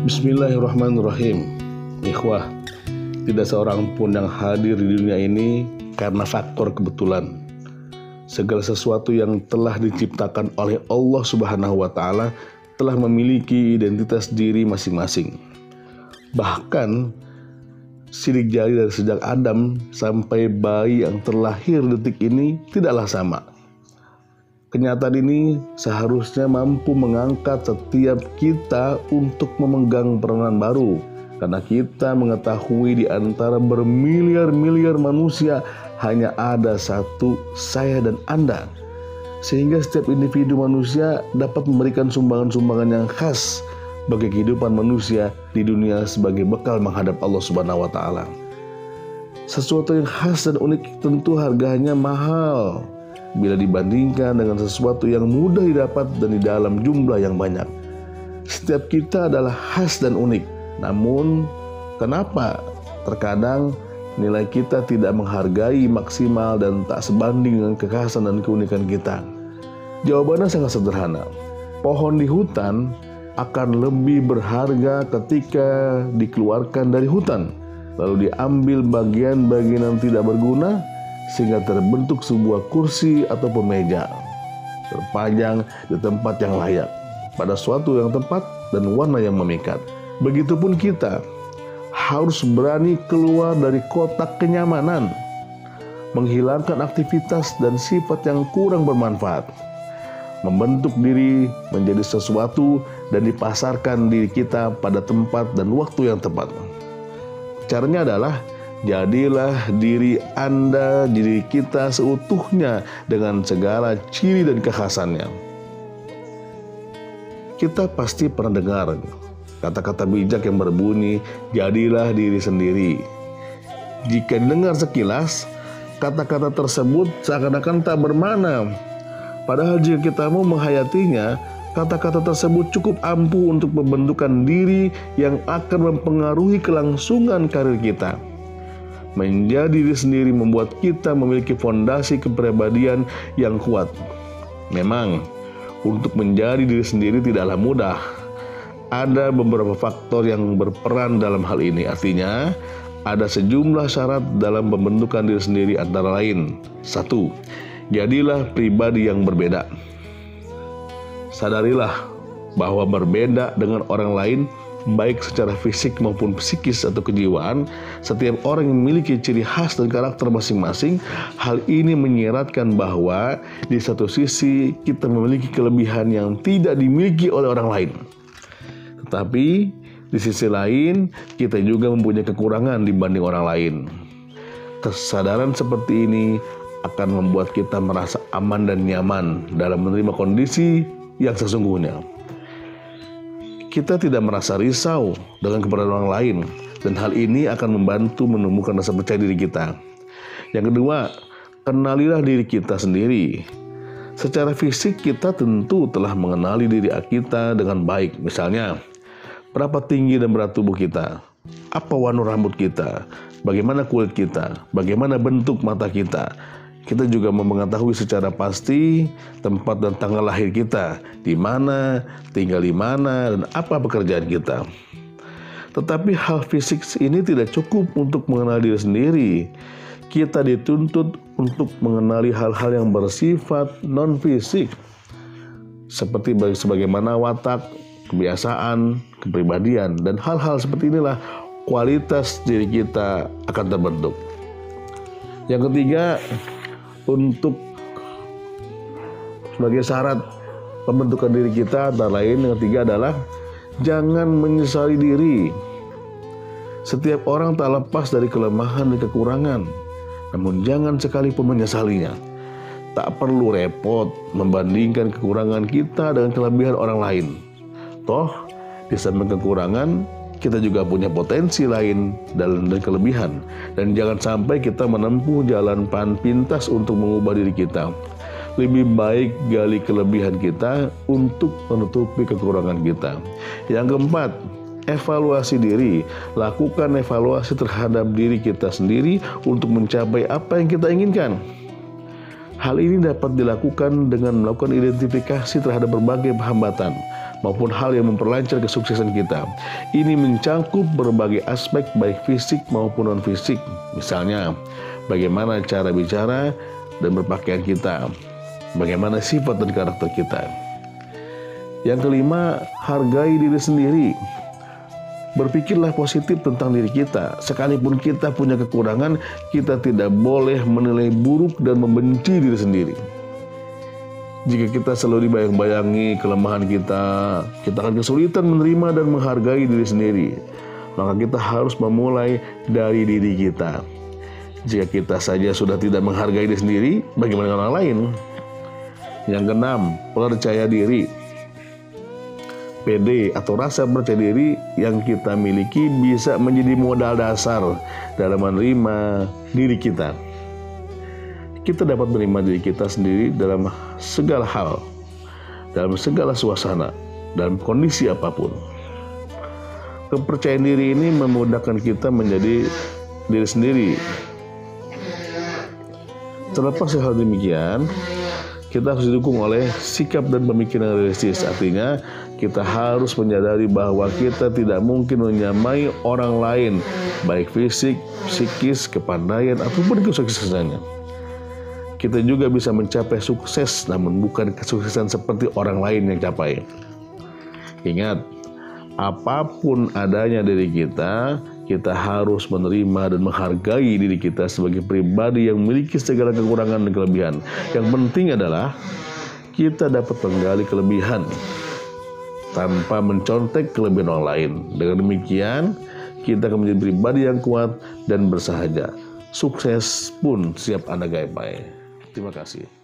Bismillahirrahmanirrahim. Ikhwah, tidak seorang pun yang hadir di dunia ini karena faktor kebetulan. Segala sesuatu yang telah diciptakan oleh Allah Subhanahu wa Ta'ala telah memiliki identitas diri masing-masing. Bahkan sidik jari dari sejak Adam sampai bayi yang terlahir detik ini tidaklah sama. Kenyataan ini seharusnya mampu mengangkat setiap kita untuk memegang peranan baru, karena kita mengetahui di antara bermiliar-miliar manusia hanya ada satu saya dan Anda, sehingga setiap individu manusia dapat memberikan sumbangan-sumbangan yang khas bagi kehidupan manusia di dunia sebagai bekal menghadap Allah Subhanahu wa Ta'ala. Sesuatu yang khas dan unik tentu harganya mahal bila dibandingkan dengan sesuatu yang mudah didapat dan di dalam jumlah yang banyak. Setiap kita adalah khas dan unik. Namun, kenapa terkadang nilai kita tidak menghargai maksimal dan tak sebanding dengan kekhasan dan keunikan kita? Jawabannya sangat sederhana. Pohon di hutan akan lebih berharga ketika dikeluarkan dari hutan, lalu diambil bagian-bagian yang tidak berguna sehingga terbentuk sebuah kursi atau meja terpajang di tempat yang layak, pada suatu yang tepat dan warna yang memikat. Begitupun kita harus berani keluar dari kotak kenyamanan, menghilangkan aktivitas dan sifat yang kurang bermanfaat, membentuk diri menjadi sesuatu dan dipasarkan diri kita pada tempat dan waktu yang tepat. Caranya adalah jadilah diri Anda, diri kita seutuhnya dengan segala ciri dan kekhasannya. Kita pasti pernah dengar kata-kata bijak yang berbunyi, jadilah diri sendiri. Jika didengar sekilas, kata-kata tersebut seakan-akan tak bermakna. Padahal jika kita mau menghayatinya, kata-kata tersebut cukup ampuh untuk pembentukan diri yang akan mempengaruhi kelangsungan karir kita. Menjadi diri sendiri membuat kita memiliki fondasi kepribadian yang kuat. Memang, untuk menjadi diri sendiri tidaklah mudah. Ada beberapa faktor yang berperan dalam hal ini. Artinya, ada sejumlah syarat dalam pembentukan diri sendiri, antara lain: 1. Jadilah pribadi yang berbeda. Sadarilah bahwa berbeda dengan orang lain, baik secara fisik maupun psikis atau kejiwaan, setiap orang memiliki ciri khas dan karakter masing-masing. Hal ini menyiratkan bahwa di satu sisi kita memiliki kelebihan yang tidak dimiliki oleh orang lain, tetapi di sisi lain kita juga mempunyai kekurangan dibanding orang lain. Kesadaran seperti ini akan membuat kita merasa aman dan nyaman dalam menerima kondisi yang sesungguhnya. Kita tidak merasa risau dengan keberadaan orang lain, dan hal ini akan membantu menumbuhkan rasa percaya diri kita. Yang kedua, kenalilah diri kita sendiri. Secara fisik kita tentu telah mengenali diri kita dengan baik. Misalnya, berapa tinggi dan berat tubuh kita, apa warna rambut kita, bagaimana kulit kita, bagaimana bentuk mata kita. Kita juga mengetahui secara pasti tempat dan tanggal lahir kita, di mana, tinggal di mana, dan apa pekerjaan kita. Tetapi hal fisik ini tidak cukup untuk mengenal diri sendiri. Kita dituntut untuk mengenali hal-hal yang bersifat non-fisik, seperti sebagaimana watak, kebiasaan, kepribadian, dan hal-hal seperti inilah kualitas diri kita akan terbentuk. Yang ketiga, untuk sebagai syarat pembentukan diri kita, antara lain yang ketiga adalah jangan menyesali diri. Setiap orang tak lepas dari kelemahan dan kekurangan, namun jangan sekalipun menyesalinya. Tak perlu repot membandingkan kekurangan kita dengan kelebihan orang lain. Toh, di samping kekurangan, kita juga punya potensi lain dan kelebihan. Dan jangan sampai kita menempuh jalan pintas untuk mengubah diri kita. Lebih baik gali kelebihan kita untuk menutupi kekurangan kita. Yang keempat, evaluasi diri. Lakukan evaluasi terhadap diri kita sendiri untuk mencapai apa yang kita inginkan. Hal ini dapat dilakukan dengan melakukan identifikasi terhadap berbagai hambatan maupun hal yang memperlancar kesuksesan kita. Ini mencakup berbagai aspek baik fisik maupun non-fisik. Misalnya, bagaimana cara bicara dan berpakaian kita, bagaimana sifat dan karakter kita. Yang kelima, hargai diri sendiri. Berpikirlah positif tentang diri kita. Sekalipun kita punya kekurangan, kita tidak boleh menilai buruk dan membenci diri sendiri. Jika kita selalu dibayang-bayangi kelemahan kita akan kesulitan menerima dan menghargai diri sendiri. Maka kita harus memulai dari diri kita. Jika kita saja sudah tidak menghargai diri sendiri, bagaimana dengan orang lain? Yang keenam, percaya diri. PD atau rasa percaya diri yang kita miliki bisa menjadi modal dasar dalam menerima diri kita. Kita dapat menerima diri kita sendiri dalam segala hal, dalam segala suasana, dalam kondisi apapun. Kepercayaan diri ini memudahkan kita menjadi diri sendiri. Terlepas hal demikian, kita harus didukung oleh sikap dan pemikiran realistis. Artinya, kita harus menyadari bahwa kita tidak mungkin menyamai orang lain, baik fisik, psikis, kepandaian, ataupun kesuksesannya. Kita juga bisa mencapai sukses, namun bukan kesuksesan seperti orang lain yang capai. Ingat, apapun adanya dari kita, kita harus menerima dan menghargai diri kita sebagai pribadi yang memiliki segala kekurangan dan kelebihan. Yang penting adalah kita dapat menggali kelebihan tanpa mencontek kelebihan orang lain. Dengan demikian, kita akan menjadi pribadi yang kuat dan bersahaja. Sukses pun siap Anda gapai. Terima kasih.